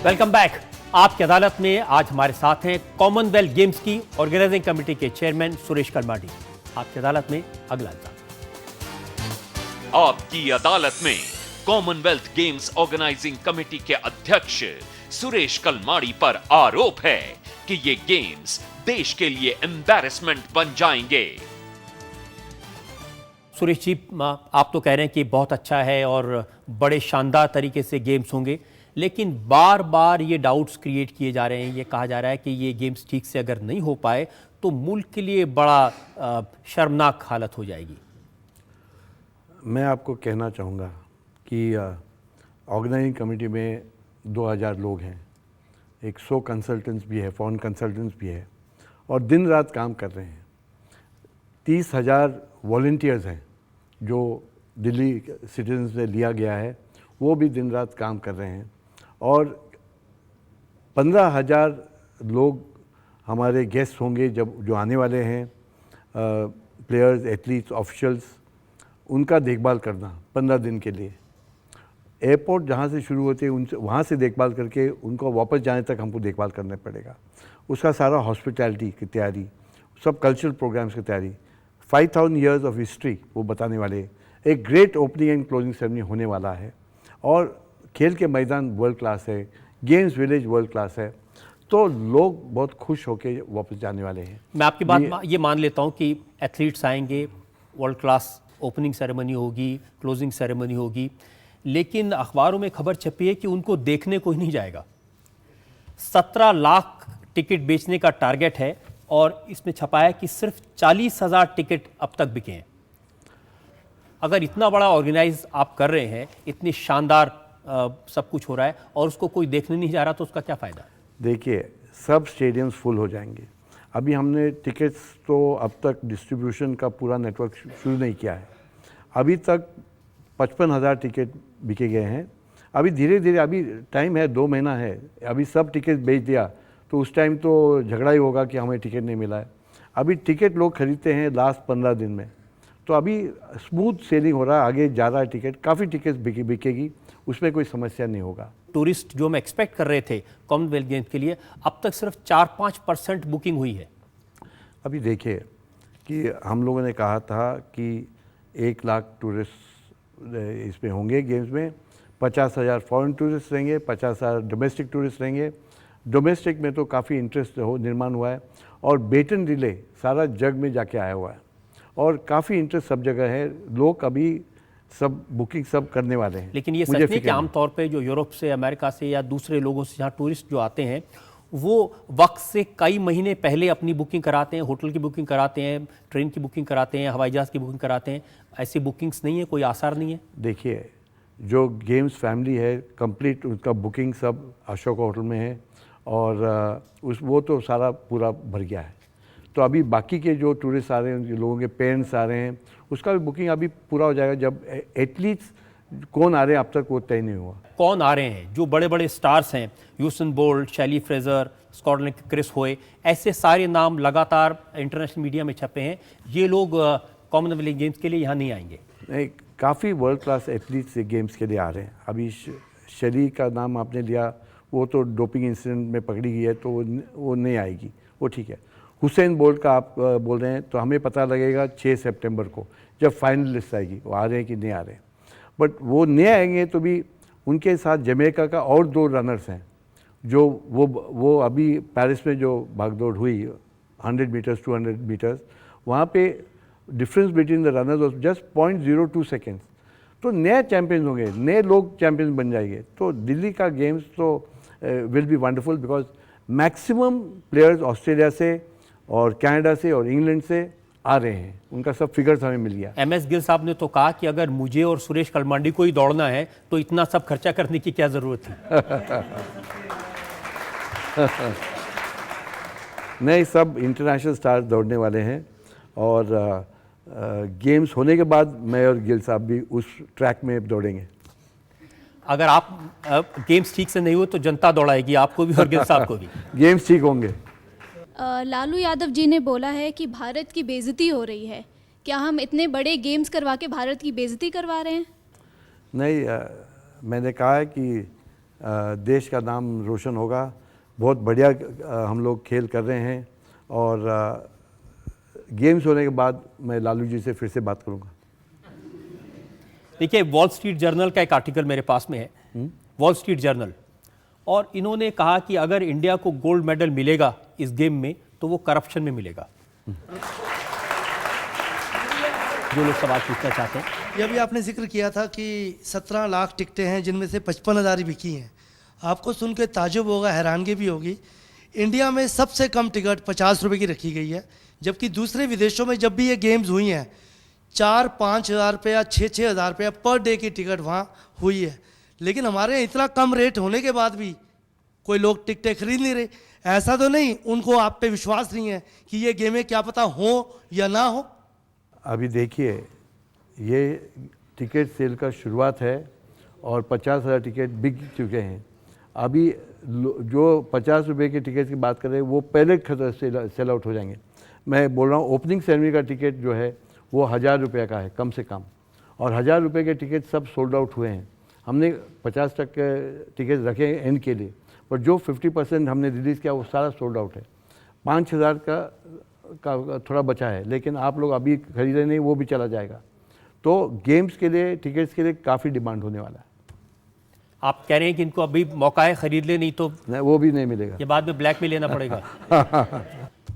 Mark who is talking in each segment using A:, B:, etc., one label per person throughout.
A: Welcome back. आपकी अदालत में आज हमारे साथ हैं कॉमनवेल्थ गेम्स की ऑर्गेनाइजिंग कमेटी के चेयरमैन सुरेश कलमाडी। आपकी अदालत में अगला इल्जाम।
B: आपकी अदालत में कॉमनवेल्थ गेम्स ऑर्गेनाइजिंग कमेटी के अध्यक्ष सुरेश कलमाडी पर आरोप है कि ये गेम्स देश के लिए एम्बैरेसमेंट बन जाएंगे।
A: सुरेश जी, आप तो कह रहे हैं कि बहुत अच्छा है और बड़े शानदार तरीके से गेम्स होंगे, लेकिन बार बार ये डाउट्स क्रिएट किए जा रहे हैं। ये कहा जा रहा है कि ये गेम्स ठीक से अगर नहीं हो पाए तो मुल्क के लिए बड़ा शर्मनाक हालत हो जाएगी।
C: मैं आपको कहना चाहूँगा कि ऑर्गेनाइजिंग कमेटी में 2000 लोग हैं, 100 कंसल्टेंट्स भी है, फॉरेन कंसल्टेंट्स भी है और दिन रात काम कर रहे हैं। 30,000 वॉलंटियर्स हैं जो दिल्ली सिटीजन्स से लिया गया है, वो भी दिन रात काम कर रहे हैं और 15,000 लोग हमारे गेस्ट होंगे जो आने वाले हैं, प्लेयर्स, एथलीट्स, ऑफिशियल्स, उनका देखभाल करना 15 दिन के लिए। एयरपोर्ट जहाँ से शुरू होते हैं उनसे वहाँ से देखभाल करके उनको वापस जाने तक हमको देखभाल करना पड़ेगा। उसका सारा हॉस्पिटैलिटी की तैयारी, सब कल्चरल प्रोग्राम्स की तैयारी, 5000 ईयर्स ऑफ हिस्ट्री वो बताने वाले। एक great opening and closing ceremony होने वाला है और खेल के मैदान वर्ल्ड क्लास है, गेम्स विलेज वर्ल्ड क्लास है, तो लोग बहुत खुश होकर वापस जाने वाले हैं।
A: मैं आपकी बात ये मान लेता हूँ कि एथलीट्स आएंगे, वर्ल्ड क्लास ओपनिंग सेरेमनी होगी, क्लोजिंग सेरेमनी होगी, लेकिन अखबारों में खबर छपी है कि उनको देखने कोई नहीं जाएगा। 17 लाख टिकट बेचने का टारगेट है और इसमें छपा है कि सिर्फ 40,000 टिकट अब तक बिके हैं। अगर इतना बड़ा ऑर्गेनाइज आप कर रहे हैं, इतनी शानदार सब कुछ हो रहा है और उसको कोई देखने नहीं जा रहा, तो उसका क्या फ़ायदा?
C: देखिए, सब स्टेडियम्स फुल हो जाएंगे। अभी हमने टिकट्स तो अब तक डिस्ट्रीब्यूशन का पूरा नेटवर्क शुरू नहीं किया है। अभी तक 55,000 टिकट बिके गए हैं। अभी धीरे धीरे, अभी टाइम है, 2 महीना है, अभी सब टिकट बेच दिया तो उस टाइम तो झगड़ा ही होगा कि हमें टिकट नहीं मिला है। अभी टिकट लोग खरीदते हैं लास्ट 15 दिन में, तो अभी स्मूथ सेलिंग हो रहा है, आगे जा रहा है टिकट, काफ़ी टिकट बिकेगी, उसमें कोई समस्या नहीं होगा।
A: टूरिस्ट जो हम एक्सपेक्ट कर रहे थे कॉमनवेल्थ गेम्स के लिए, अब तक सिर्फ 4-5% बुकिंग हुई है।
C: अभी देखिए कि हम लोगों ने कहा था कि 1 लाख टूरिस्ट इसमें होंगे गेम्स में, 50,000 फॉरेन टूरिस्ट रहेंगे, 50,000 डोमेस्टिक टूरिस्ट रहेंगे। डोमेस्टिक में तो काफ़ी इंटरेस्ट निर्माण हुआ है और बेटन रिले सारा जग में जाके आया हुआ है और काफ़ी इंटरेस्ट सब जगह है। लोग अभी सब बुकिंग सब करने वाले हैं।
A: लेकिन ये सच नहीं कि आमतौर पे जो यूरोप से, अमेरिका से या दूसरे लोगों से जहाँ टूरिस्ट जो आते हैं वो वक्त से कई महीने पहले अपनी बुकिंग कराते हैं, होटल की बुकिंग कराते हैं, ट्रेन की बुकिंग कराते हैं, हवाई जहाज़ की बुकिंग कराते हैं। ऐसी बुकिंग्स नहीं है, कोई आसार नहीं है।
C: देखिए, जो गेम्स फैमिली है कंप्लीट, उसका बुकिंग सब अशोक होटल में है और वो तो सारा पूरा भर गया है। तो अभी बाकी के जो टूरिस्ट आ रहे हैं, उनके लोगों के पेरेंट्स आ रहे हैं, उसका भी बुकिंग अभी पूरा हो जाएगा। जब एथलीट्स कौन आ रहे हैं अब तक वो तय नहीं हुआ। कौन
A: आ रहे हैं? जो बड़े बड़े स्टार्स हैं, यूसेन बोल्ट, शैली फ्रेजर, स्कॉटलैंड के क्रिस होए, ऐसे सारे नाम लगातार इंटरनेशनल मीडिया में छपे हैं। ये लोग कॉमनवेल्थ गेम्स के लिए यहाँ नहीं आएंगे।
C: नहीं, काफ़ी वर्ल्ड क्लास एथलीट्स गेम्स के लिए आ रहे हैं। अभी शैली का नाम आपने लिया, वो तो डोपिंग इंसिडेंट में पकड़ी गई है तो वो नहीं आएगी, वो ठीक है। हुसैन बोल्ट का आप बोल रहे हैं, तो हमें पता लगेगा 6 सितंबर को जब फाइनल लिस्ट आएगी, वो आ रहे हैं कि नहीं आ रहे हैं। बट वो नहीं आएंगे तो भी उनके साथ जमैका का और 2 रनर्स हैं जो वो अभी पेरिस में जो भागदौड़ हुई 100 मीटर्स 200 मीटर्स, वहाँ पे difference between the runners was just 0.02 seconds. तो नए चैम्पियंस होंगे, नए लोग चैम्पियंस बन जाएंगे। तो दिल्ली का गेम्स तो will be wonderful because maximum players Australia से और कनाडा से और इंग्लैंड से आ रहे हैं। उनका सब फिगर्स हमें मिल गया।
A: MS गिल साहब ने तो कहा कि अगर मुझे और सुरेश कलमाडी को ही दौड़ना है तो इतना सब खर्चा करने की क्या जरूरत है।
C: नहीं, सब इंटरनेशनल स्टार्स दौड़ने वाले हैं और गेम्स होने के बाद मैं और गिल साहब भी उस ट्रैक में दौड़ेंगे।
A: अगर आप गेम्स ठीक से नहीं हुए तो जनता दौड़ाएगी आपको भी और गिल साहब को भी।
C: गेम्स ठीक होंगे।
D: लालू यादव जी ने बोला है कि भारत की बेइज्जती हो रही है। क्या हम इतने बड़े गेम्स करवा के भारत की बेइज्जती करवा रहे हैं?
C: नहीं, मैंने कहा है कि देश का नाम रोशन होगा। बहुत बढ़िया हम लोग खेल कर रहे हैं और गेम्स होने के बाद मैं लालू जी से फिर से बात करूंगा।
A: देखिए, वॉल स्ट्रीट जर्नल का एक आर्टिकल मेरे पास में है, वॉल स्ट्रीट जर्नल, और इन्होंने कहा कि अगर इंडिया को गोल्ड मेडल मिलेगा इस गेम में तो वो करप्शन में मिलेगा। जो लोग सवाल पूछना चाहते हैं।
E: ये भी आपने जिक्र किया था कि 17 लाख टिकटें हैं जिनमें से 55,000 बिकी हैं। आपको सुन के ताजुब होगा, हैरानगी भी होगी, इंडिया में सबसे कम टिकट 50 रुपये की रखी गई है, जबकि दूसरे विदेशों में जब भी ये गेम्स हुई हैं 4-5 हज़ार रुपये या 6-6 हज़ार रुपये पर डे की टिकट वहाँ हुई है। लेकिन हमारे यहाँ इतना कम रेट होने के बाद भी कोई लोग टिकटें खरीद नहीं रहे। ऐसा तो नहीं उनको आप पे विश्वास नहीं है कि ये गेमें क्या पता हो या ना हो?
C: अभी देखिए, ये टिकट सेल का शुरुआत है और 50,000 टिकट बिक चुके हैं। अभी जो 50 रुपये के टिकट की बात कर रहे हैं वो पहले सेल आउट हो जाएंगे। मैं बोल रहा हूँ ओपनिंग सेरेमनी का टिकट जो है वो 1000 रुपये का है कम से कम, और 1000 रुपये के टिकट सब सोल्ड आउट हुए हैं। हमने 50% टिकट रखे हैं एंड के लिए, पर जो 50% हमने रिलीज़ किया वो सारा सोल्ड आउट है। 5000 का थोड़ा बचा है, लेकिन आप लोग अभी खरीदे नहीं, वो भी चला जाएगा। तो गेम्स के लिए टिकट्स के लिए काफ़ी डिमांड होने वाला है।
A: आप कह रहे हैं कि इनको अभी मौका है, खरीद ले, नहीं तो
C: नहीं, वो भी नहीं मिलेगा,
A: ये बाद में ब्लैक में लेना पड़ेगा।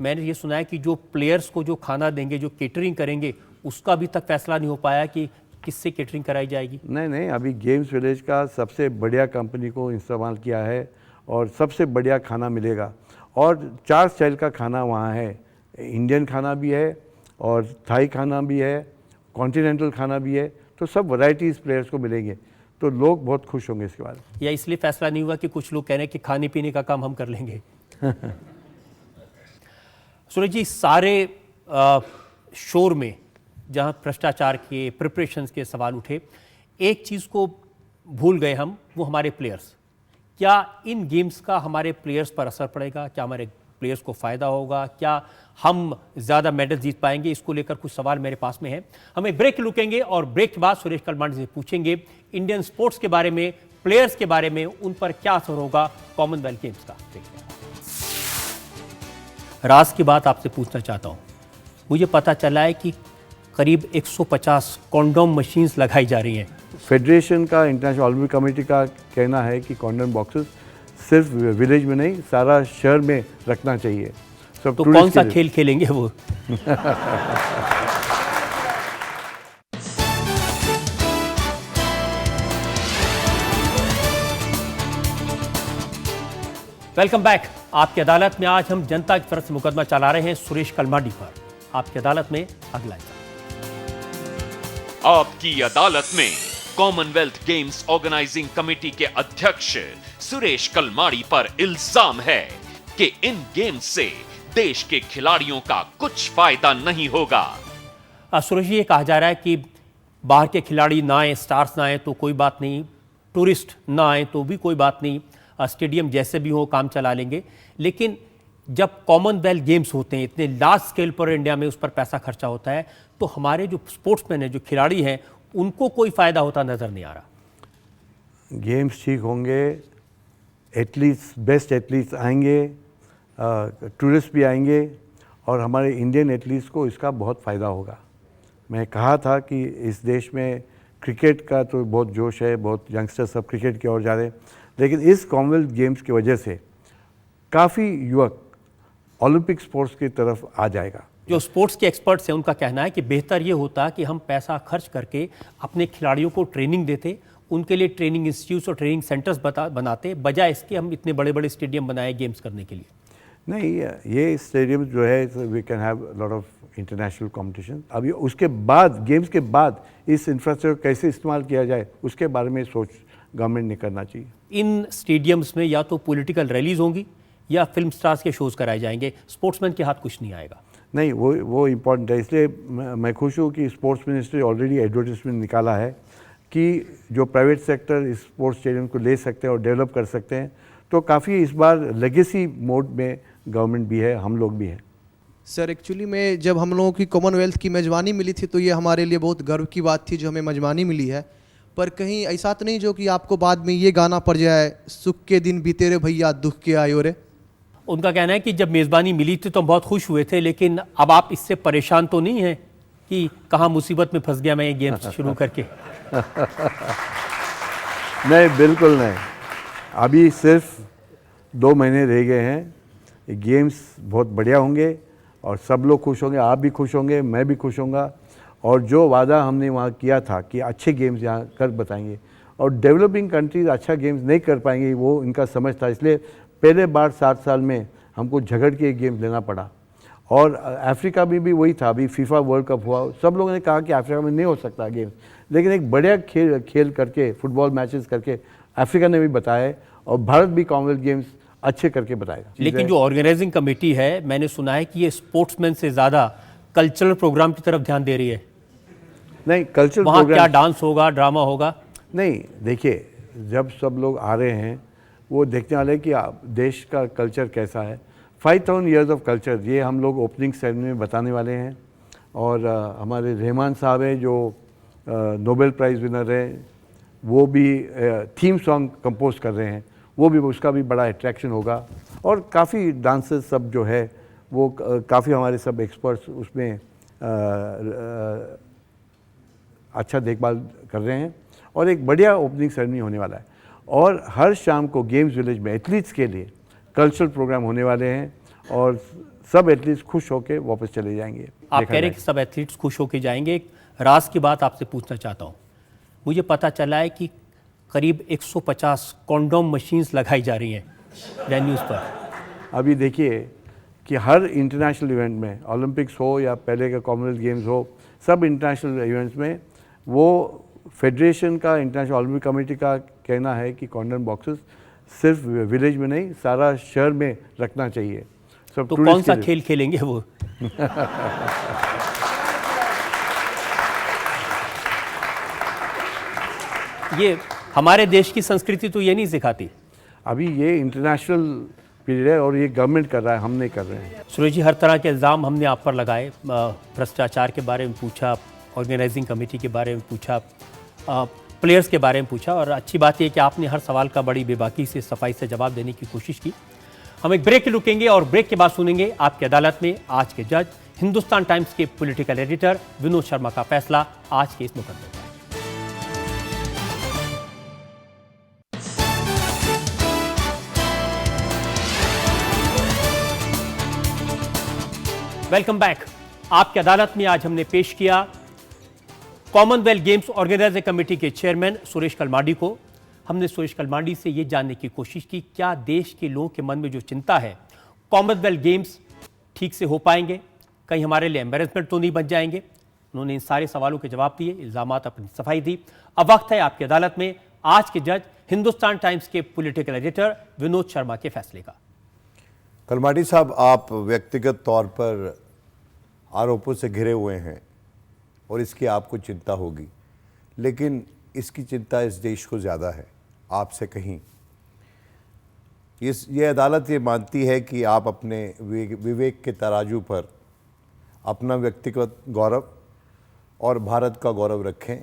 A: मैंने ये सुना है कि जो प्लेयर्स को जो खाना देंगे, जो केटरिंग करेंगे, उसका अभी तक फैसला नहीं हो पाया कि किससे केटरिंग कराई जाएगी।
C: नहीं, अभी गेम्स विलेज का सबसे बढ़िया कंपनी को इस्तेमाल किया है और सबसे बढ़िया खाना मिलेगा। और 4 स्टाइल का खाना वहाँ है, इंडियन खाना भी है और थाई खाना भी है, कॉन्टिनेंटल खाना भी है, तो सब वैरायटीज़ प्लेयर्स को मिलेंगे, तो लोग बहुत खुश होंगे इसके बारे में।
A: या इसलिए फैसला नहीं हुआ कि कुछ लोग कह रहे हैं कि खाने पीने का काम हम कर लेंगे। सूरज जी, सारे शोर में जहां भ्रष्टाचार के, प्रिपरेशंस के सवाल उठे, एक चीज़ को भूल गए हम, वो हमारे प्लेयर्स। क्या इन गेम्स का हमारे प्लेयर्स पर असर पड़ेगा? क्या हमारे प्लेयर्स को फ़ायदा होगा? क्या हम ज़्यादा मेडल जीत पाएंगे? इसको लेकर कुछ सवाल मेरे पास में है। हमें ब्रेक रुकेंगे और ब्रेक के बाद सुरेश कलमाड़ी से पूछेंगे इंडियन स्पोर्ट्स के बारे में, प्लेयर्स के बारे में, उन पर क्या असर होगा कॉमनवेल्थ गेम्स का। राज की बात आपसे पूछना चाहता हूँ। मुझे पता चला है कि करीब 150 कॉन्डोम मशीन्स लगाई जा रही हैं।
C: फेडरेशन का, इंटरनेशनल ओलंपिक कमेटी का कहना है कि कॉन्डोम बॉक्सेस सिर्फ विलेज में नहीं, सारा शहर में रखना चाहिए। सब
A: तो कौन सा खेल खेलेंगे वो? Welcome back. आपकी अदालत में आज हम जनता की तरफ से मुकदमा चला रहे हैं सुरेश कलमाडी पर। आपकी अदालत में अगला हिस्सा।
B: आपकी अदालत में कॉमनवेल्थ गेम्स ऑर्गेनाइजिंग कमेटी के अध्यक्ष सुरेश कलमाड़ी पर इल्जाम है कि इन गेम्स से देश के खिलाड़ियों का कुछ फायदा नहीं होगा।
A: सुरेश जी, ये कहा जा रहा है कि बाहर के खिलाड़ी ना आए, स्टार्स ना आए तो कोई बात नहीं, टूरिस्ट ना आए तो भी कोई बात नहीं, स्टेडियम जैसे भी हो काम चला लेंगे। लेकिन जब कॉमनवेल्थ गेम्स होते हैं, इतने लार्ज स्केल पर इंडिया में उस पर पैसा खर्चा होता है, तो हमारे जो स्पोर्ट्समैन हैं, जो खिलाड़ी हैं, उनको कोई फ़ायदा होता नज़र नहीं आ रहा।
C: गेम्स ठीक होंगे, एथलीट्स, बेस्ट एथलीट्स आएंगे, टूरिस्ट भी आएंगे और हमारे इंडियन एथलीट्स को इसका बहुत फ़ायदा होगा। मैं कहा था कि इस देश में क्रिकेट का तो बहुत जोश है, बहुत यंगस्टर सब क्रिकेट की ओर जा रहे हैं, लेकिन इस कॉमनवेल्थ गेम्स की वजह से काफ़ी युवक ओलंपिक स्पोर्ट्स की तरफ आ जाएगा।
A: जो स्पोर्ट्स के एक्सपर्ट्स हैं उनका कहना है कि बेहतर ये होता कि हम पैसा खर्च करके अपने खिलाड़ियों को ट्रेनिंग देते, उनके लिए ट्रेनिंग इंस्टीट्यूट्स और ट्रेनिंग सेंटर्स बनाते, बजाय इसके हम इतने बड़े बड़े स्टेडियम बनाए गेम्स करने के लिए।
C: नहीं, ये स्टेडियम जो है we can have lot of international competition. अभी उसके बाद, गेम्स के बाद इस इंफ्रास्ट्रक्चर कैसे इस्तेमाल किया जाए उसके बारे में सोच गवर्नमेंट ने करना चाहिए।
A: इन स्टेडियम्स में या तो पॉलिटिकल रैलीज होंगी या फिल्म स्टार्स के शोज़ कराए जाएंगे, स्पोर्ट्समैन के हाथ कुछ नहीं आएगा।
C: नहीं, वो इम्पॉर्टेंट है। इसलिए मैं खुश हूँ कि स्पोर्ट्स मिनिस्ट्री ऑलरेडी एडवर्टाइजमेंट निकाला है कि जो प्राइवेट सेक्टर इस स्पोर्ट्स स्टेडियम को ले सकते हैं और डेवलप कर सकते हैं। तो काफ़ी इस बार लेगेसी मोड में गवर्नमेंट भी है, हम लोग भी हैं।
F: सर, एक्चुअली में जब हम लोगों की कॉमनवेल्थ की मेज़बानी मिली थी तो ये हमारे लिए बहुत गर्व की बात थी जो हमें मेज़बानी मिली है। पर कहीं ऐसा तो नहीं जो कि आपको बाद में ये गाना पड़ जाए, सुख के दिन बीते रे भैया दुख के आयो रे?
A: उनका कहना है कि जब मेज़बानी मिली थी तो हम बहुत खुश हुए थे, लेकिन अब आप इससे परेशान तो नहीं हैं कि कहाँ मुसीबत में फंस गया मैं ये गेम शुरू करके?
C: नहीं, बिल्कुल नहीं। अभी सिर्फ 2 महीने रह गए हैं। ये गेम्स बहुत बढ़िया होंगे और सब लोग खुश होंगे, आप भी खुश होंगे, मैं भी खुश होऊंगा। और जो वादा हमने वहाँ किया था कि अच्छे गेम्स यहाँ कर बताएंगे, और डेवलपिंग कंट्रीज अच्छा गेम्स नहीं कर पाएंगे, वो इनका समझ था। इसलिए पहले बार 7 साल में हमको झगड़ के गेम्स लेना पड़ा। और अफ्रीका में भी वही था। अभी फीफा वर्ल्ड कप हुआ, सब लोगों ने कहा कि अफ्रीका में नहीं हो सकता गेम्स, लेकिन एक बढ़िया खेल करके, फुटबॉल मैचेस करके अफ्रीका ने भी बताया है, और भारत भी कॉमनवेल्थ गेम्स अच्छे करके बताएगा।
A: लेकिन जो ऑर्गेनाइजिंग कमेटी है, मैंने सुना है कि ये स्पोर्ट्समैन से ज़्यादा कल्चरल प्रोग्राम की तरफ ध्यान दे रही है।
C: नहीं, कल्चरल
A: वहाँ
C: प्रोग्राम
A: क्या डांस होगा, ड्रामा होगा?
C: नहीं, देखिए, जब सब लोग आ रहे हैं वो देखने वाले कि देश का कल्चर कैसा है। 5000 ईयर्स ऑफ कल्चर, ये हम लोग ओपनिंग सेरेमनी में बताने वाले हैं। और हमारे रहमान साहब हैं जो नोबेल प्राइज़ विनर है, वो भी थीम सॉन्ग कंपोज कर रहे हैं, वो भी, उसका भी बड़ा अट्रैक्शन होगा। और काफ़ी डांसर्स सब जो है वो काफ़ी हमारे सब एक्सपर्ट्स उसमें अच्छा देखभाल कर रहे हैं। और एक बढ़िया ओपनिंग सेरेमनी होने वाला है। और हर शाम को गेम्स विलेज में एथलीट्स के लिए कल्चरल प्रोग्राम होने वाले हैं, और सब एथलीट्स खुश होकर वापस चले जाएंगे।
A: आप कह रहे हैं कि सब एथलीट्स खुश होकर जाएंगे। एक राज की बात आपसे पूछना चाहता हूँ। मुझे पता चला है कि करीब 150 कॉन्डोम मशीन्स लगाई जा रही हैं वेन्यूज़ पर।
C: अभी देखिए कि हर इंटरनेशनल इवेंट में, ओलंपिक्स हो या पहले का कॉमनवेल्थ गेम्स हो, सब इंटरनेशनल इवेंट्स में वो फेडरेशन का, इंटरनेशनल ओलंपिक कमेटी का कहना है कि कॉन्डोम बॉक्सेस सिर्फ विलेज में नहीं, सारा शहर में रखना चाहिए। सब
A: तो कौन सा खेल खेलेंगे वो? ये हमारे देश की संस्कृति तो ये नहीं सिखाती।
C: अभी ये इंटरनेशनल पीरियड है और ये गवर्नमेंट कर रहा है, हम नहीं कर रहे हैं।
A: सुरेश जी, हर तरह के इल्ज़ाम हमने आप पर लगाए। भ्रष्टाचार के बारे में पूछा, ऑर्गेनाइजिंग कमेटी के बारे में पूछा, प्लेयर्स के बारे में पूछा, और अच्छी बात यह कि आपने हर सवाल का बड़ी बेबाकी से, सफाई से जवाब देने की कोशिश की। हम एक ब्रेक रुकेंगे और ब्रेक के बाद सुनेंगे आपकी अदालत में आज के जज, हिंदुस्तान टाइम्स के पॉलिटिकल एडिटर विनोद शर्मा का फैसला आज के इस मुकदमे में। Welcome back. आपकी अदालत में आज हमने पेश किया कॉमनवेल्थ गेम्स ऑर्गेनाइजिंग कमेटी के चेयरमैन सुरेश कलमाडी को। हमने सुरेश कलमाडी से ये जानने की कोशिश की क्या देश के लोगों के मन में जो चिंता है, कॉमनवेल्थ गेम्स ठीक से हो पाएंगे, कहीं हमारे लिए एम्बेरसमेंट तो नहीं बन जाएंगे। उन्होंने इन सारे सवालों के जवाब दिए, इल्जामात अपनी सफाई दी। अब वक्त है आपकी अदालत में आज के जज, हिंदुस्तान टाइम्स के पॉलिटिकल एडिटर विनोद शर्मा के फैसले का।
G: कलमाडी साहब, आप व्यक्तिगत तौर पर आरोपों से घिरे हुए हैं और इसकी आपको चिंता होगी, लेकिन इसकी चिंता इस देश को ज़्यादा है आपसे कहीं। ये अदालत ये मानती है कि आप अपने विवेक के तराजू पर अपना व्यक्तिगत गौरव और भारत का गौरव रखें,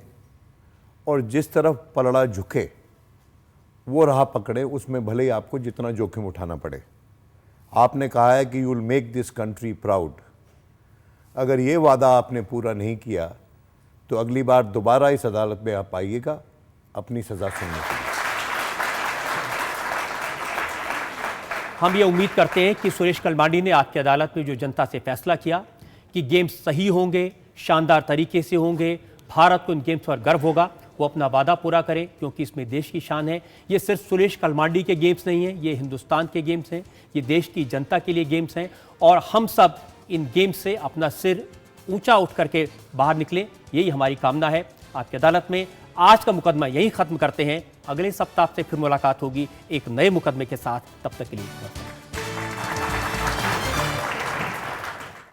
G: और जिस तरफ पलड़ा झुके वो राह पकड़े, उसमें भले ही आपको जितना जोखिम उठाना पड़े। आपने कहा है कि you will make this country proud. अगर ये वादा आपने पूरा नहीं किया तो अगली बार दोबारा इस अदालत में आप आइएगा अपनी सज़ा सुनने के लिए।
A: हम ये उम्मीद करते हैं कि सुरेश कलमाडी ने आपकी अदालत में जो जनता से फैसला किया कि गेम्स सही होंगे, शानदार तरीके से होंगे, भारत को इन गेम्स पर गर्व होगा, वो अपना वादा पूरा करे, क्योंकि इसमें देश की शान है। ये सिर्फ सुरेश कलमाडी के गेम्स नहीं हैं, ये हिंदुस्तान के गेम्स हैं, ये देश की जनता के लिए गेम्स हैं, और हम सब इन गेम्स से अपना सिर ऊंचा उठ करके बाहर निकले, यही हमारी कामना है। आपकी अदालत में आज का मुकदमा यहीं ख़त्म करते हैं। अगले सप्ताह से फिर मुलाकात होगी एक नए मुकदमे के साथ। तब तक के लिए